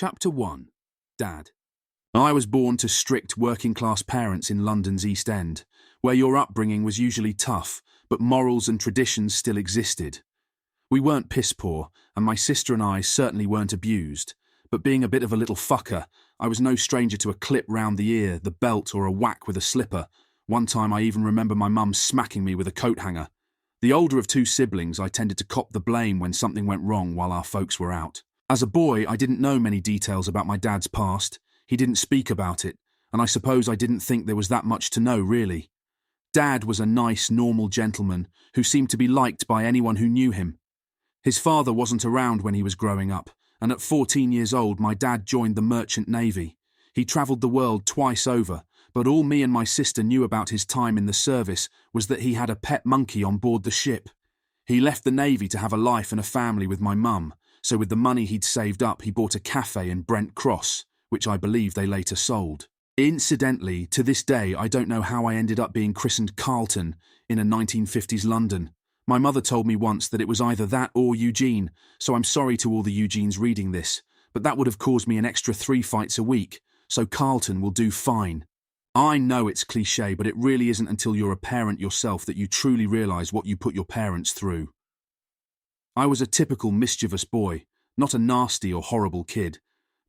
Chapter 1. Dad. I was born to strict working-class parents in London's East End, where your upbringing was usually tough, but morals and traditions still existed. We weren't piss-poor, and my sister and I certainly weren't abused, but being a bit of a little fucker, I was no stranger to a clip round the ear, the belt, or a whack with a slipper. One time I even remember my mum smacking me with a coat hanger. The older of two siblings, I tended to cop the blame when something went wrong while our folks were out. As a boy, I didn't know many details about my dad's past. He didn't speak about it, and I suppose I didn't think there was that much to know, really. Dad was a nice, normal gentleman who seemed to be liked by anyone who knew him. His father wasn't around when he was growing up, and at 14 years old my dad joined the Merchant Navy. He travelled the world twice over, but all me and my sister knew about his time in the service was that he had a pet monkey on board the ship. He left the Navy to have a life and a family with my mum, so with the money he'd saved up he bought a cafe in Brent Cross, which I believe they later sold. Incidentally, to this day I don't know how I ended up being christened Carlton in a 1950s London. My mother told me once that it was either that or Eugene, so I'm sorry to all the Eugenes reading this, but that would have caused me an extra 3 fights a week, so Carlton will do fine. I know it's cliché, but it really isn't until you're a parent yourself that you truly realise what you put your parents through. I was a typical mischievous boy, not a nasty or horrible kid,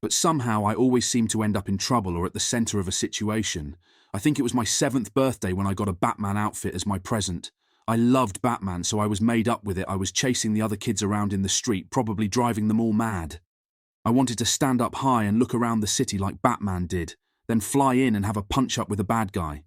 but somehow I always seemed to end up in trouble or at the centre of a situation. I think it was my 7th birthday when I got a Batman outfit as my present. I loved Batman, so I was made up with it. I was chasing the other kids around in the street, probably driving them all mad. I wanted to stand up high and look around the city like Batman did, then fly in and have a punch-up with a bad guy.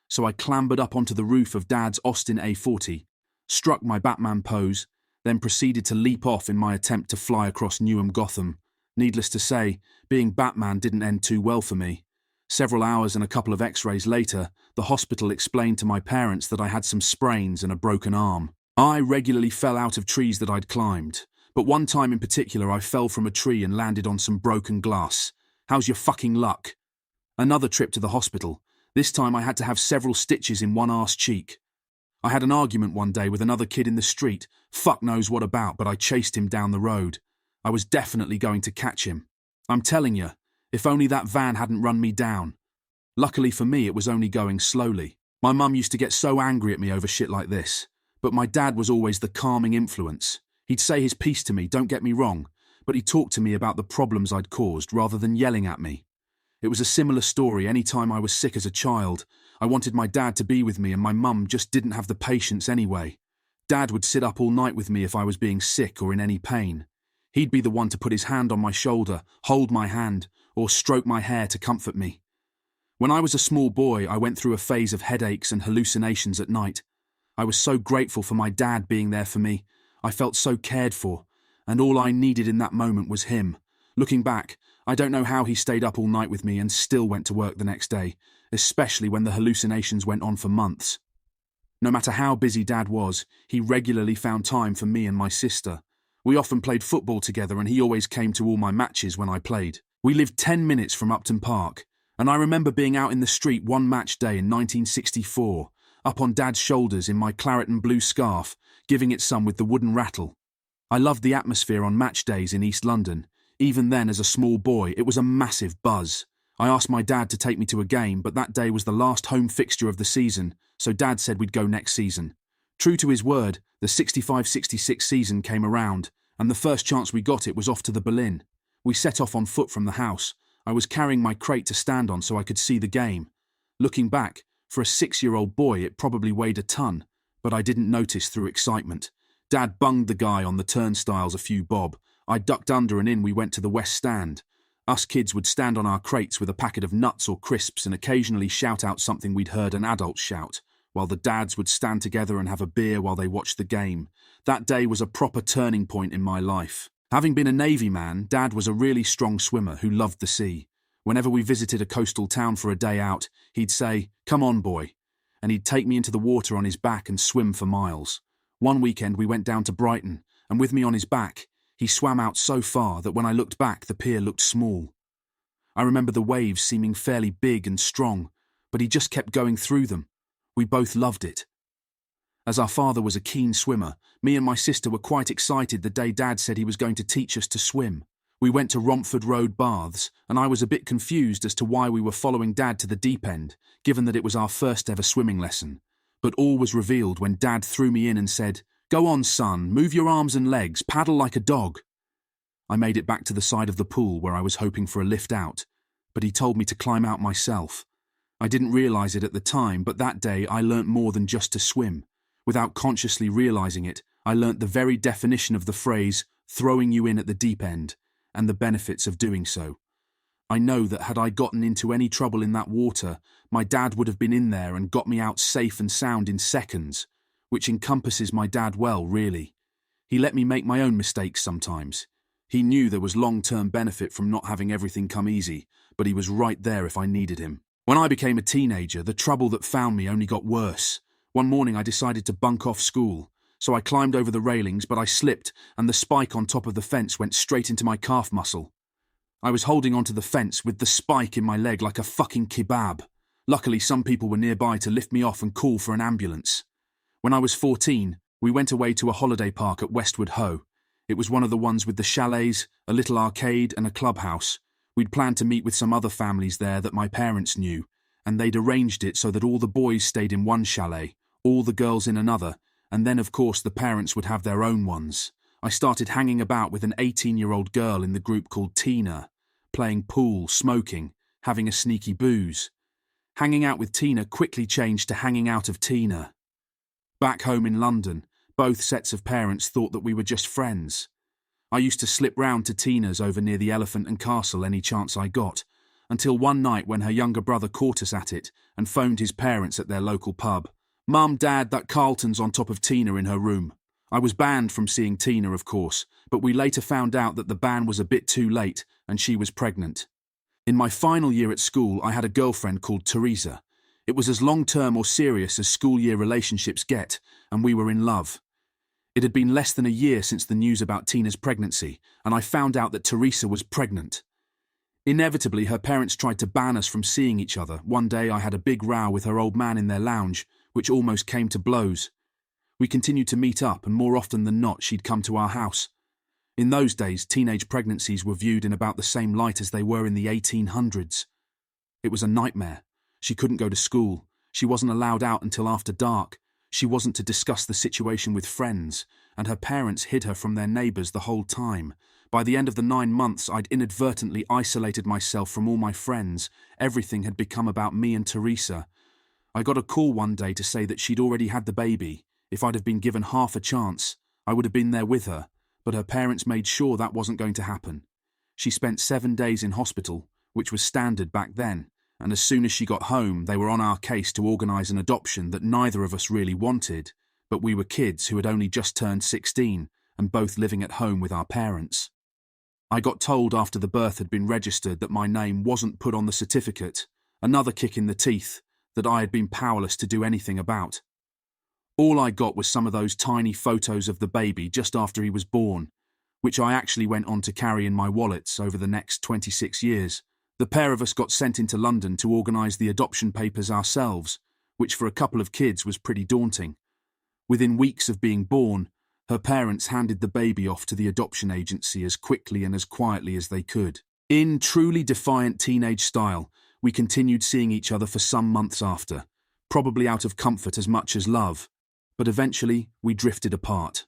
So I clambered up onto the roof of Dad's Austin A40, struck my Batman pose, then proceeded to leap off in my attempt to fly across Newham, Gotham. Needless to say, being Batman didn't end too well for me. Several hours and a couple of x-rays later, the hospital explained to my parents that I had some sprains and a broken arm. I regularly fell out of trees that I'd climbed, but one time in particular I fell from a tree and landed on some broken glass. How's your fucking luck? Another trip to the hospital. This time I had to have several stitches in one arse cheek. I had an argument one day with another kid in the street. Fuck knows what about, but I chased him down the road. I was definitely going to catch him. I'm telling you, if only that van hadn't run me down. Luckily for me, it was only going slowly. My mum used to get so angry at me over shit like this, but my dad was always the calming influence. He'd say his piece to me, don't get me wrong, but he'd talk to me about the problems I'd caused rather than yelling at me. It was a similar story any time I was sick as a child. I wanted my dad to be with me and my mum just didn't have the patience anyway. Dad would sit up all night with me if I was being sick or in any pain. He'd be the one to put his hand on my shoulder, hold my hand, or stroke my hair to comfort me. When I was a small boy, I went through a phase of headaches and hallucinations at night. I was so grateful for my dad being there for me. I felt so cared for, and all I needed in that moment was him. Looking back, I don't know how he stayed up all night with me and still went to work the next day, especially when the hallucinations went on for months. No matter how busy Dad was, he regularly found time for me and my sister. We often played football together and he always came to all my matches when I played. We lived 10 minutes from Upton Park, and I remember being out in the street one match day in 1964, up on Dad's shoulders in my claret and blue scarf, giving it some with the wooden rattle. I loved the atmosphere on match days in East London. Even then, as a small boy, it was a massive buzz. I asked my dad to take me to a game, but that day was the last home fixture of the season, so Dad said we'd go next season. True to his word, the 65-66 season came around, and the first chance we got it was off to the Berlin. We set off on foot from the house. I was carrying my crate to stand on so I could see the game. Looking back, for a 6-year-old boy it probably weighed a ton, but I didn't notice through excitement. Dad bunged the guy on the turnstiles a few bob. I ducked under and in we went to the west stand. Us kids would stand on our crates with a packet of nuts or crisps and occasionally shout out something we'd heard an adult shout, while the dads would stand together and have a beer while they watched the game. That day was a proper turning point in my life. Having been a Navy man, Dad was a really strong swimmer who loved the sea. Whenever we visited a coastal town for a day out, he'd say, "Come on, boy," and he'd take me into the water on his back and swim for miles. One weekend we went down to Brighton, and with me on his back, he swam out so far that when I looked back, the pier looked small. I remember the waves seeming fairly big and strong, but he just kept going through them. We both loved it. As our father was a keen swimmer, me and my sister were quite excited the day Dad said he was going to teach us to swim. We went to Romford Road Baths, and I was a bit confused as to why we were following Dad to the deep end, given that it was our first ever swimming lesson. But all was revealed when Dad threw me in and said, "Go on, son, move your arms and legs, paddle like a dog." I made it back to the side of the pool where I was hoping for a lift out, but he told me to climb out myself. I didn't realise it at the time, but that day I learnt more than just to swim. Without consciously realising it, I learnt the very definition of the phrase, throwing you in at the deep end, and the benefits of doing so. I know that had I gotten into any trouble in that water, my dad would have been in there and got me out safe and sound in seconds, which encompasses my dad well, really. He let me make my own mistakes sometimes. He knew there was long-term benefit from not having everything come easy, but he was right there if I needed him. When I became a teenager, the trouble that found me only got worse. One morning I decided to bunk off school, so I climbed over the railings, but I slipped, and the spike on top of the fence went straight into my calf muscle. I was holding onto the fence with the spike in my leg like a fucking kebab. Luckily, some people were nearby to lift me off and call for an ambulance. When I was 14, we went away to a holiday park at Westwood Ho. It was one of the ones with the chalets, a little arcade and a clubhouse. We'd planned to meet with some other families there that my parents knew, and they'd arranged it so that all the boys stayed in one chalet, all the girls in another, and then of course the parents would have their own ones. I started hanging about with an 18-year-old girl in the group called Tina, playing pool, smoking, having a sneaky booze. Hanging out with Tina quickly changed to hanging out of Tina. Back home in London, both sets of parents thought that we were just friends. I used to slip round to Tina's over near the Elephant and Castle any chance I got, until one night when her younger brother caught us at it and phoned his parents at their local pub. "Mum, Dad, that Carlton's on top of Tina in her room." I was banned from seeing Tina, of course, but we later found out that the ban was a bit too late and she was pregnant. In my final year at school, I had a girlfriend called Teresa. It was as long-term or serious as school year relationships get, and we were in love. It had been less than a year since the news about Tina's pregnancy, and I found out that Teresa was pregnant. Inevitably, her parents tried to ban us from seeing each other. One day I had a big row with her old man in their lounge, which almost came to blows. We continued to meet up, and more often than not, she'd come to our house. In those days, teenage pregnancies were viewed in about the same light as they were in the 1800s. It was a nightmare. She couldn't go to school. She wasn't allowed out until after dark. She wasn't to discuss the situation with friends, and her parents hid her from their neighbours the whole time. By the end of the 9 months, I'd inadvertently isolated myself from all my friends. Everything had become about me and Teresa. I got a call one day to say that she'd already had the baby. If I'd have been given half a chance, I would have been there with her, but her parents made sure that wasn't going to happen. She spent 7 days in hospital, which was standard back then, and as soon as she got home, they were on our case to organise an adoption that neither of us really wanted, but we were kids who had only just turned 16 and both living at home with our parents. I got told after the birth had been registered that my name wasn't put on the certificate, another kick in the teeth that I had been powerless to do anything about. All I got was some of those tiny photos of the baby just after he was born, which I actually went on to carry in my wallets over the next 26 years. The pair of us got sent into London to organise the adoption papers ourselves, which for a couple of kids was pretty daunting. Within weeks of being born, her parents handed the baby off to the adoption agency as quickly and as quietly as they could. In truly defiant teenage style, we continued seeing each other for some months after, probably out of comfort as much as love, but eventually we drifted apart.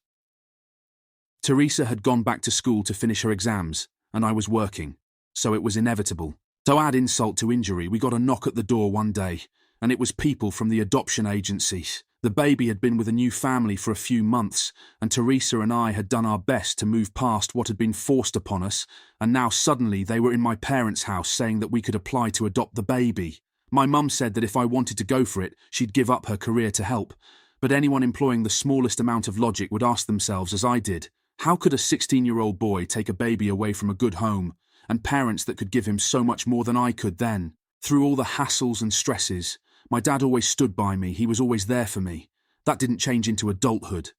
Teresa had gone back to school to finish her exams, and I was working, so it was inevitable. To add insult to injury, we got a knock at the door one day, and it was people from the adoption agency. The baby had been with a new family for a few months, and Teresa and I had done our best to move past what had been forced upon us, and now suddenly they were in my parents' house saying that we could apply to adopt the baby. My mum said that if I wanted to go for it, she'd give up her career to help, but anyone employing the smallest amount of logic would ask themselves, as I did, how could a 16-year-old boy take a baby away from a good home, and parents that could give him so much more than I could then? Through all the hassles and stresses, my dad always stood by me. He was always there for me. That didn't change into adulthood.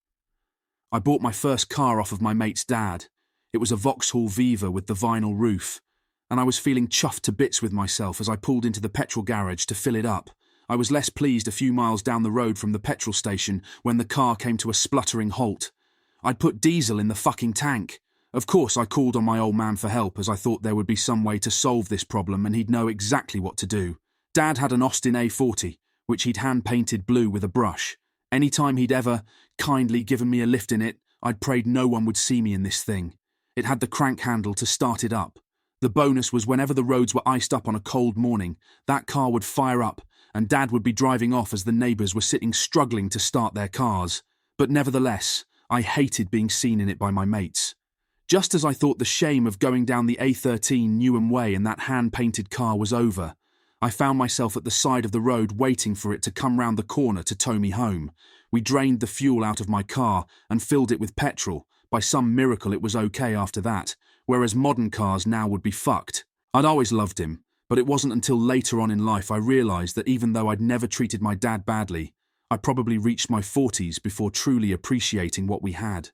I bought my first car off of my mate's dad. It was a Vauxhall Viva with the vinyl roof, and I was feeling chuffed to bits with myself as I pulled into the petrol garage to fill it up. I was less pleased a few miles down the road from the petrol station when the car came to a spluttering halt. I'd put diesel in the fucking tank. Of course, I called on my old man for help as I thought there would be some way to solve this problem and he'd know exactly what to do. Dad had an Austin A40, which he'd hand-painted blue with a brush. Any time he'd ever kindly given me a lift in it, I'd prayed no one would see me in this thing. It had the crank handle to start it up. The bonus was whenever the roads were iced up on a cold morning, that car would fire up and Dad would be driving off as the neighbours were sitting struggling to start their cars. But nevertheless, I hated being seen in it by my mates. Just as I thought the shame of going down the A13 Newham Way in that hand-painted car was over, I found myself at the side of the road waiting for it to come round the corner to tow me home. We drained the fuel out of my car and filled it with petrol. By some miracle it was okay after that, whereas modern cars now would be fucked. I'd always loved him, but it wasn't until later on in life I realised that even though I'd never treated my dad badly, I probably reached my 40s before truly appreciating what we had.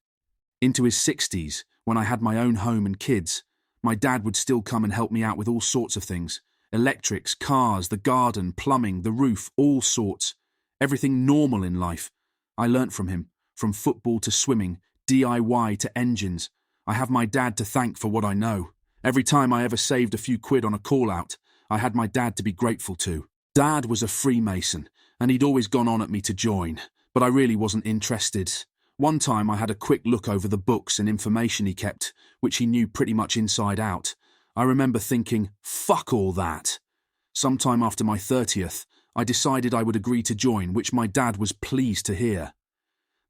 Into his 60s, when I had my own home and kids, my dad would still come and help me out with all sorts of things. Electrics, cars, the garden, plumbing, the roof, all sorts. Everything normal in life. I learnt from him, from football to swimming, DIY to engines. I have my dad to thank for what I know. Every time I ever saved a few quid on a call-out, I had my dad to be grateful to. Dad was a Freemason, and he'd always gone on at me to join, but I really wasn't interested. One time I had a quick look over the books and information he kept, which he knew pretty much inside out. I remember thinking, fuck all that. Sometime after my 30th, I decided I would agree to join, which my dad was pleased to hear.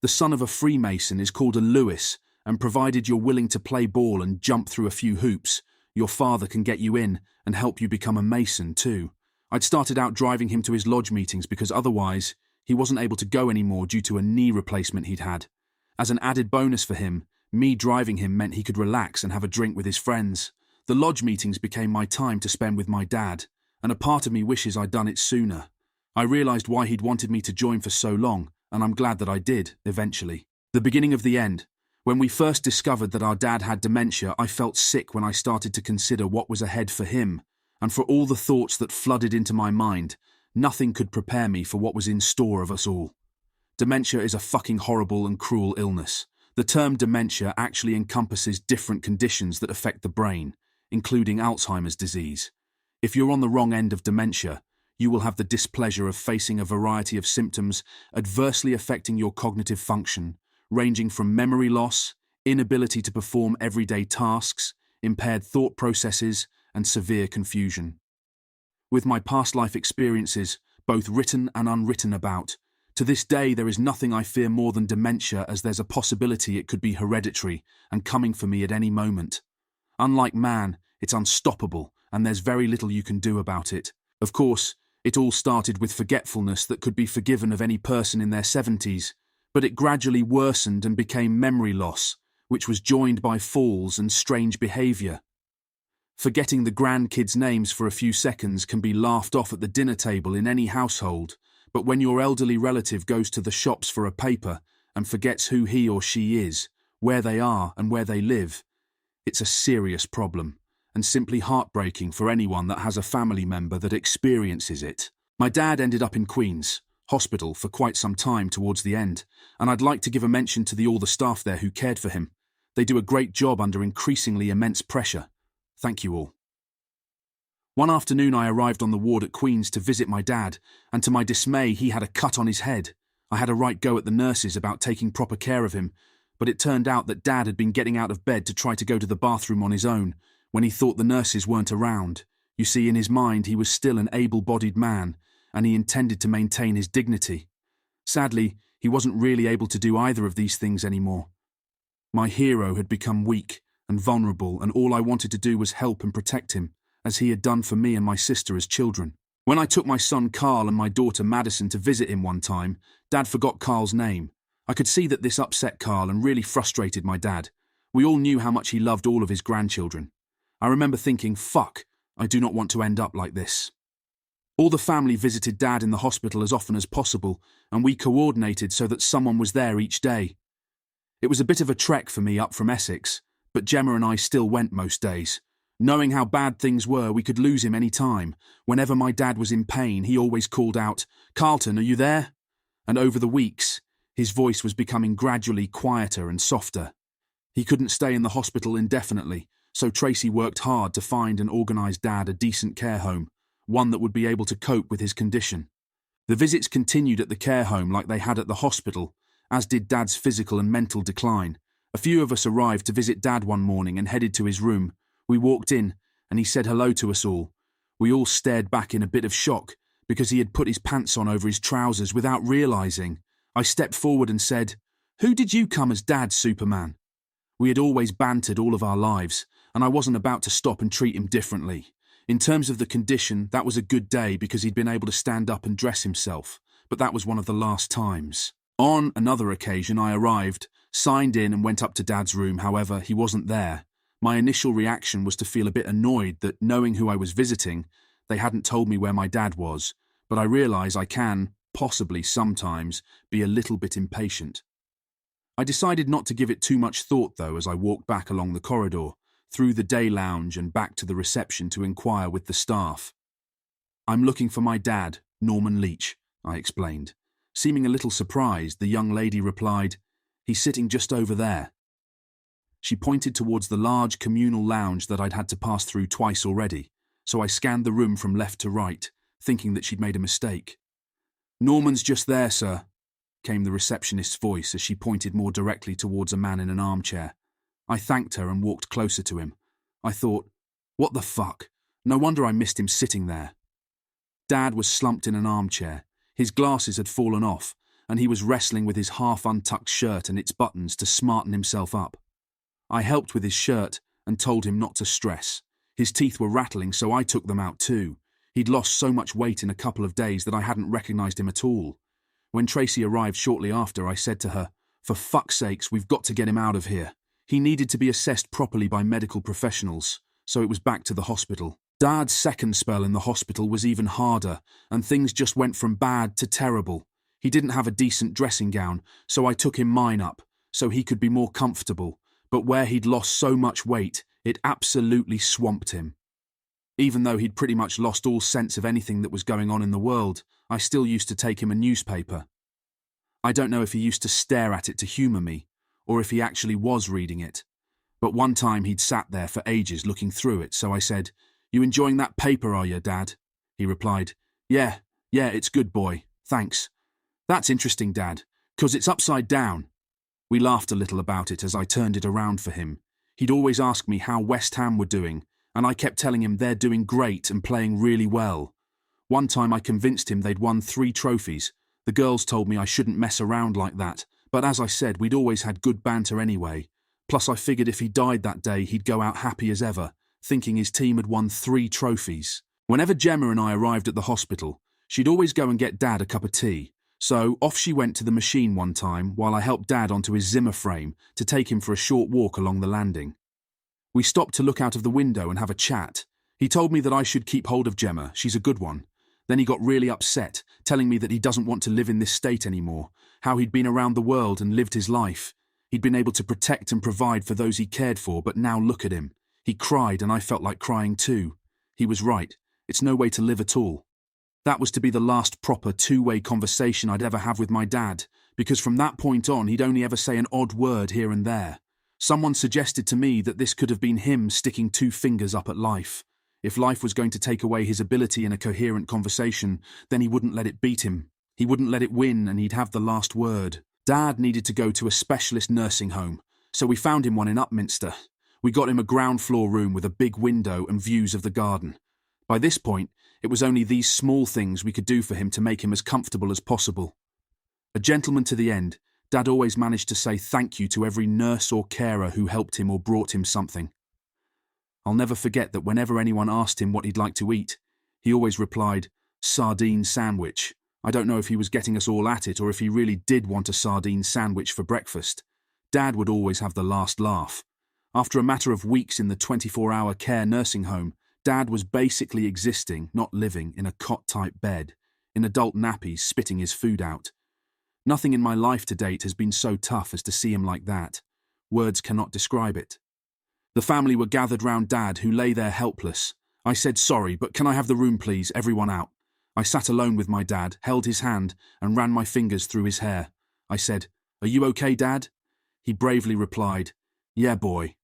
The son of a Freemason is called a Lewis, and provided you're willing to play ball and jump through a few hoops, your father can get you in and help you become a Mason too. I'd started out driving him to his lodge meetings because otherwise he wasn't able to go anymore due to a knee replacement he'd had. As an added bonus for him, me driving him meant he could relax and have a drink with his friends. The lodge meetings became my time to spend with my dad, and a part of me wishes I'd done it sooner. I realised why he'd wanted me to join for so long, and I'm glad that I did, eventually. The beginning of the end. When we first discovered that our dad had dementia, I felt sick when I started to consider what was ahead for him, and for all the thoughts that flooded into my mind, nothing could prepare me for what was in store of us all. Dementia is a fucking horrible and cruel illness. The term dementia actually encompasses different conditions that affect the brain, including Alzheimer's disease. If you're on the wrong end of dementia, you will have the displeasure of facing a variety of symptoms adversely affecting your cognitive function, ranging from memory loss, inability to perform everyday tasks, impaired thought processes, and severe confusion. With my past life experiences, both written and unwritten about, to this day there is nothing I fear more than dementia, as there's a possibility it could be hereditary and coming for me at any moment. Unlike man, it's unstoppable, and there's very little you can do about it. Of course, it all started with forgetfulness that could be forgiven of any person in their 70s, but it gradually worsened and became memory loss, which was joined by falls and strange behaviour. Forgetting the grandkids' names for a few seconds can be laughed off at the dinner table in any household, but when your elderly relative goes to the shops for a paper and forgets who he or she is, where they are and where they live, it's a serious problem, and simply heartbreaking for anyone that has a family member that experiences it. My dad ended up in Queens Hospital for quite some time towards the end, and I'd like to give a mention to all the staff there who cared for him. They do a great job under increasingly immense pressure. Thank you all. One afternoon I arrived on the ward at Queens to visit my dad, and to my dismay he had a cut on his head. I had a right go at the nurses about taking proper care of him, but it turned out that Dad had been getting out of bed to try to go to the bathroom on his own when he thought the nurses weren't around. You see, in his mind he was still an able-bodied man, and he intended to maintain his dignity. Sadly, he wasn't really able to do either of these things anymore. My hero had become weak and vulnerable, and all I wanted to do was help and protect him, as he had done for me and my sister as children. When I took my son Carl and my daughter Madison to visit him one time, Dad forgot Carl's name. I could see that this upset Carl and really frustrated my dad. We all knew how much he loved all of his grandchildren. I remember thinking, fuck, I do not want to end up like this. All the family visited Dad in the hospital as often as possible, and we coordinated so that someone was there each day. It was a bit of a trek for me up from Essex, but Gemma and I still went most days. Knowing how bad things were, we could lose him any time. Whenever my dad was in pain, he always called out, "Carlton, are you there?" And over the weeks, his voice was becoming gradually quieter and softer. He couldn't stay in the hospital indefinitely, so Tracy worked hard to find and organise Dad a decent care home, one that would be able to cope with his condition. The visits continued at the care home like they had at the hospital, as did Dad's physical and mental decline. A few of us arrived to visit Dad one morning and headed to his room. We walked in, and he said hello to us all. We all stared back in a bit of shock, because he had put his pants on over his trousers without realising. I stepped forward and said, "Who did you come as Dad, Superman?" We had always bantered all of our lives, and I wasn't about to stop and treat him differently. In terms of the condition, that was a good day because he'd been able to stand up and dress himself, but that was one of the last times. On another occasion, I arrived, signed in and went up to Dad's room. However, he wasn't there. My initial reaction was to feel a bit annoyed that, knowing who I was visiting, they hadn't told me where my dad was, but I realise I can, possibly sometimes, be a little bit impatient. I decided not to give it too much thought, though, as I walked back along the corridor, through the day lounge and back to the reception to inquire with the staff. "I'm looking for my dad, Norman Leach," I explained. Seeming a little surprised, the young lady replied, "He's sitting just over there." She pointed towards the large communal lounge that I'd had to pass through twice already, so I scanned the room from left to right, thinking that she'd made a mistake. "Norman's just there, sir," came the receptionist's voice as she pointed more directly towards a man in an armchair. I thanked her and walked closer to him. I thought, what the fuck? No wonder I missed him sitting there. Dad was slumped in an armchair. His glasses had fallen off, and he was wrestling with his half-untucked shirt and its buttons to smarten himself up. I helped with his shirt and told him not to stress. His teeth were rattling, so I took them out too. He'd lost so much weight in a couple of days that I hadn't recognised him at all. When Tracy arrived shortly after, I said to her, "For fuck's sakes, we've got to get him out of here." He needed to be assessed properly by medical professionals, so it was back to the hospital. Dad's second spell in the hospital was even harder, and things just went from bad to terrible. He didn't have a decent dressing gown, so I took him mine up, so he could be more comfortable, but where he'd lost so much weight, it absolutely swamped him. Even though he'd pretty much lost all sense of anything that was going on in the world, I still used to take him a newspaper. I don't know if he used to stare at it to humour me, or if he actually was reading it. But one time he'd sat there for ages looking through it, so I said, "You enjoying that paper, are you, Dad?" He replied, Yeah, it's good, boy, thanks." "That's interesting, Dad, 'cause it's upside down." We laughed a little about it as I turned it around for him. He'd always ask me how West Ham were doing, and I kept telling him they're doing great and playing really well. One time I convinced him they'd won 3 trophies. The girls told me I shouldn't mess around like that, but as I said, we'd always had good banter anyway. Plus I figured if he died that day, he'd go out happy as ever, thinking his team had won 3 trophies. Whenever Gemma and I arrived at the hospital, she'd always go and get Dad a cup of tea. So off she went to the machine one time while I helped Dad onto his Zimmer frame to take him for a short walk along the landing. We stopped to look out of the window and have a chat. He told me that I should keep hold of Gemma, she's a good one. Then he got really upset, telling me that he doesn't want to live in this state anymore, how he'd been around the world and lived his life. He'd been able to protect and provide for those he cared for, but now look at him. He cried and I felt like crying too. He was right, it's no way to live at all. That was to be the last proper 2-way conversation I'd ever have with my dad, because from that point on he'd only ever say an odd word here and there. Someone suggested to me that this could have been him sticking 2 fingers up at life. If life was going to take away his ability in a coherent conversation, then he wouldn't let it beat him. He wouldn't let it win, and he'd have the last word. Dad needed to go to a specialist nursing home, so we found him one in Upminster. We got him a ground floor room with a big window and views of the garden. By this point, it was only these small things we could do for him to make him as comfortable as possible. A gentleman to the end, Dad always managed to say thank you to every nurse or carer who helped him or brought him something. I'll never forget that whenever anyone asked him what he'd like to eat, he always replied, "Sardine sandwich." I don't know if he was getting us all at it or if he really did want a sardine sandwich for breakfast. Dad would always have the last laugh. After a matter of weeks in the 24-hour care nursing home, Dad was basically existing, not living, in a cot-type bed, in adult nappies, spitting his food out. Nothing in my life to date has been so tough as to see him like that. Words cannot describe it. The family were gathered round Dad, who lay there helpless. I said, "Sorry, but can I have the room, please? Everyone out." I sat alone with my dad, held his hand, and ran my fingers through his hair. I said, "Are you okay, Dad?" He bravely replied, Yeah, boy.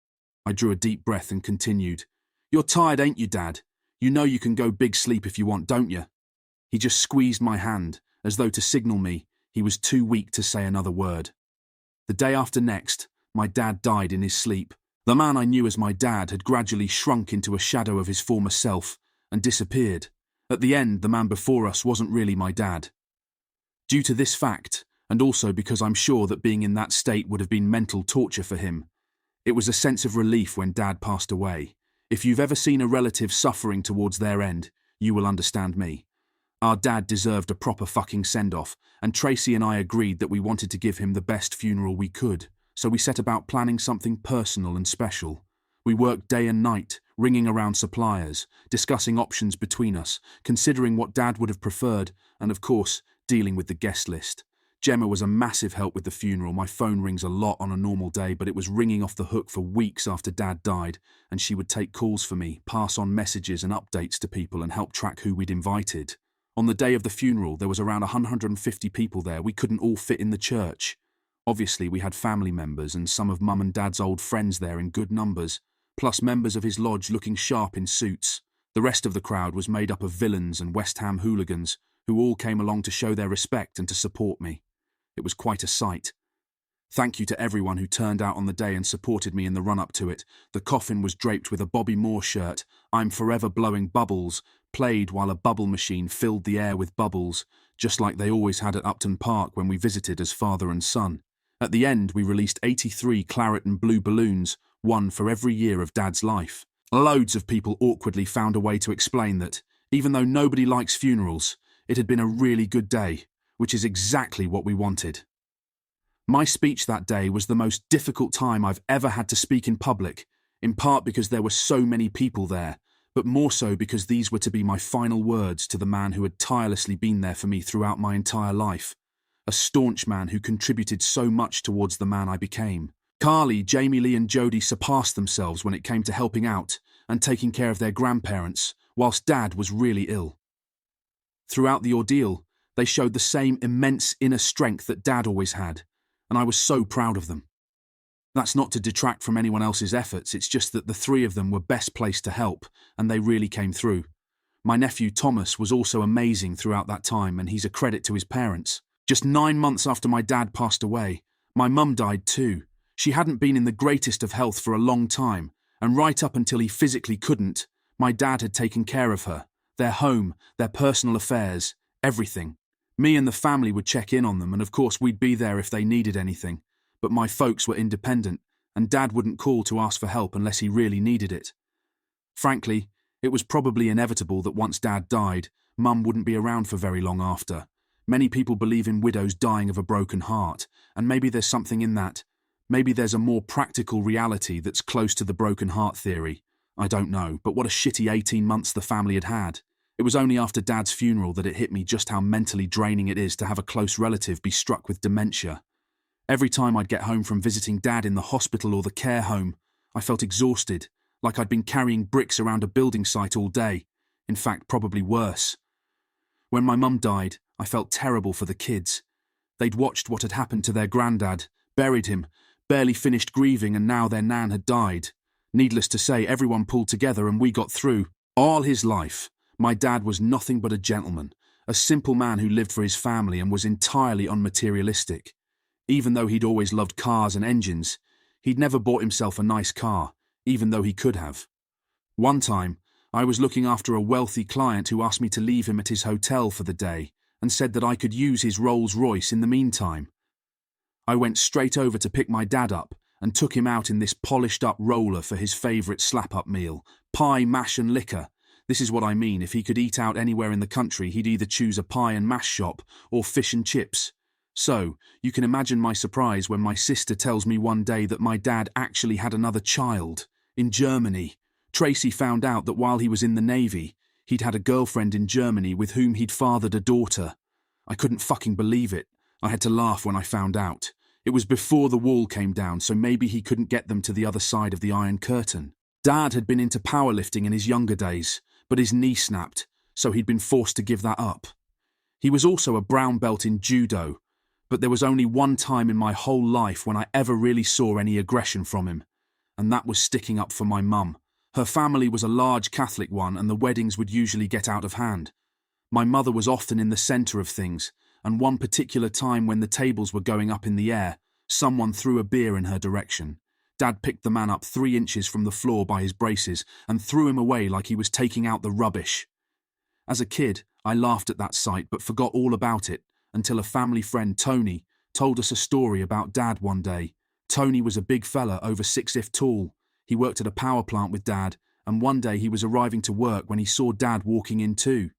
I drew a deep breath and continued. You're tired, ain't you, Dad? You know you can go big sleep if you want, don't you? He just squeezed my hand, as though to signal me he was too weak to say another word. The day after next, my dad died in his sleep. The man I knew as my dad had gradually shrunk into a shadow of his former self and disappeared. At the end, the man before us wasn't really my dad. Due to this fact, and also because I'm sure that being in that state would have been mental torture for him, it was a sense of relief when Dad passed away. If you've ever seen a relative suffering towards their end, you will understand me. Our dad deserved a proper fucking send-off, and Tracy and I agreed that we wanted to give him the best funeral we could, so we set about planning something personal and special. We worked day and night, ringing around suppliers, discussing options between us, considering what Dad would have preferred, and of course, dealing with the guest list. Gemma was a massive help with the funeral. My phone rings a lot on a normal day, but it was ringing off the hook for weeks after Dad died, and she would take calls for me, pass on messages and updates to people and help track who we'd invited. On the day of the funeral, there was around 150 people there. We couldn't all fit in the church. Obviously, we had family members and some of Mum and Dad's old friends there in good numbers, plus members of his lodge looking sharp in suits. The rest of the crowd was made up of villains and West Ham hooligans, who all came along to show their respect and to support me. It was quite a sight. Thank you to everyone who turned out on the day and supported me in the run-up to it. The coffin was draped with a Bobby Moore shirt, "I'm forever blowing bubbles," played while a bubble machine filled the air with bubbles, just like they always had at Upton Park when we visited as father and son. At the end, we released 83 claret and blue balloons, one for every year of Dad's life. Loads of people awkwardly found a way to explain that, even though nobody likes funerals, it had been a really good day, which is exactly what we wanted. My speech that day was the most difficult time I've ever had to speak in public, in part because there were so many people there, but more so because these were to be my final words to the man who had tirelessly been there for me throughout my entire life. A staunch man who contributed so much towards the man I became. Carly, Jamie Lee and Jodie surpassed themselves when it came to helping out and taking care of their grandparents, whilst Dad was really ill. Throughout the ordeal, they showed the same immense inner strength that Dad always had, and I was so proud of them. That's not to detract from anyone else's efforts, it's just that the three of them were best placed to help, and they really came through. My nephew Thomas was also amazing throughout that time, and he's a credit to his parents. Just 9 months after my dad passed away, my mum died too. She hadn't been in the greatest of health for a long time, and right up until he physically couldn't, my dad had taken care of her, their home, their personal affairs, everything. Me and the family would check in on them, and of course we'd be there if they needed anything. But my folks were independent, and Dad wouldn't call to ask for help unless he really needed it. Frankly, it was probably inevitable that once Dad died, Mum wouldn't be around for very long after. Many people believe in widows dying of a broken heart, and maybe there's something in that. Maybe there's a more practical reality that's close to the broken heart theory. I don't know, but what a shitty 18 months the family had had. It was only after Dad's funeral that it hit me just how mentally draining it is to have a close relative be struck with dementia. Every time I'd get home from visiting Dad in the hospital or the care home, I felt exhausted, like I'd been carrying bricks around a building site all day. In fact, probably worse. When my mum died, I felt terrible for the kids. They'd watched what had happened to their granddad, buried him, barely finished grieving, and now their nan had died. Needless to say, everyone pulled together and we got through. All his life, my dad was nothing but a gentleman, a simple man who lived for his family and was entirely unmaterialistic. Even though he'd always loved cars and engines, he'd never bought himself a nice car, even though he could have. One time, I was looking after a wealthy client who asked me to leave him at his hotel for the day and said that I could use his Rolls-Royce in the meantime. I went straight over to pick my dad up and took him out in this polished-up roller for his favourite slap-up meal, pie, mash and liquor. This is what I mean. If he could eat out anywhere in the country, he'd either choose a pie and mash shop or fish and chips. So, you can imagine my surprise when my sister tells me one day that my dad actually had another child, in Germany. Tracy found out that while he was in the Navy, he'd had a girlfriend in Germany with whom he'd fathered a daughter. I couldn't fucking believe it. I had to laugh when I found out. It was before the wall came down, so maybe he couldn't get them to the other side of the Iron Curtain. Dad had been into powerlifting in his younger days, but his knee snapped, so he'd been forced to give that up. He was also a brown belt in judo, but there was only one time in my whole life when I ever really saw any aggression from him. and that was sticking up for my mum. Her family was a large Catholic one, and the weddings would usually get out of hand. My mother was often in the centre of things, and one particular time when the tables were going up in the air, someone threw a beer in her direction. Dad picked the man up 3 inches from the floor by his braces and threw him away like he was taking out the rubbish. As a kid, I laughed at that sight but forgot all about it until a family friend, Tony, told us a story about Dad one day. Tony was a big fella, over 6'" tall. He worked at a power plant with Dad, and one day he was arriving to work when he saw Dad walking in too.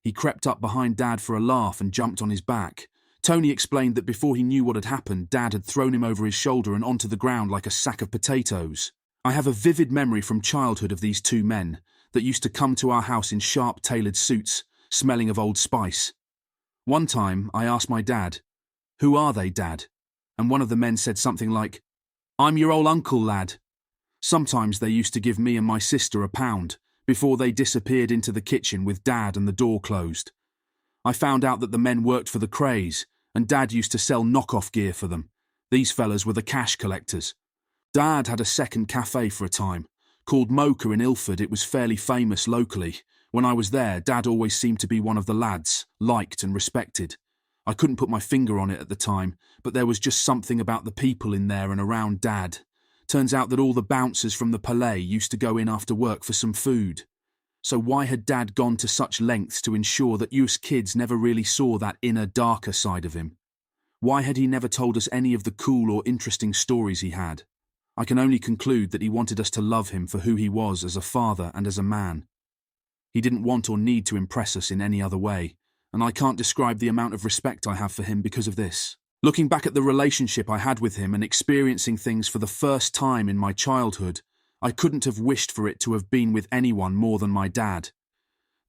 He crept up behind Dad for a laugh and jumped on his back. Tony explained that before he knew what had happened, Dad had thrown him over his shoulder and onto the ground like a sack of potatoes. I have a vivid memory from childhood of these 2 men that used to come to our house in sharp tailored suits, smelling of Old Spice. One time I asked my dad, "Who are they, Dad?" And one of the men said something like, "I'm your old uncle, lad." Sometimes they used to give me and my sister £1 before they disappeared into the kitchen with Dad and the door closed. I found out that the men worked for the Crays, and Dad used to sell knockoff gear for them. These fellas were the cash collectors. Dad had a second cafe for a time, called Mocha in Ilford. It was fairly famous locally. When I was there, Dad always seemed to be one of the lads, liked and respected. I couldn't put my finger on it at the time, but there was just something about the people in there and around Dad. Turns out that all the bouncers from the Palais used to go in after work for some food. So why had Dad gone to such lengths to ensure that us kids never really saw that inner, darker side of him? Why had he never told us any of the cool or interesting stories he had? I can only conclude that he wanted us to love him for who he was as a father and as a man. He didn't want or need to impress us in any other way, and I can't describe the amount of respect I have for him because of this. Looking back at the relationship I had with him and experiencing things for the first time in my childhood, I couldn't have wished for it to have been with anyone more than my dad.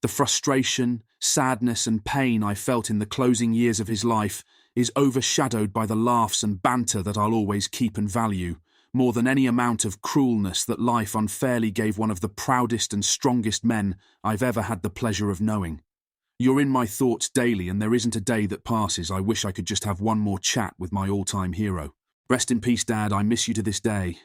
The frustration, sadness and pain I felt in the closing years of his life is overshadowed by the laughs and banter that I'll always keep and value, more than any amount of cruelness that life unfairly gave one of the proudest and strongest men I've ever had the pleasure of knowing. You're in my thoughts daily, and there isn't a day that passes I wish I could just have one more chat with my all-time hero. Rest in peace, Dad. I miss you to this day.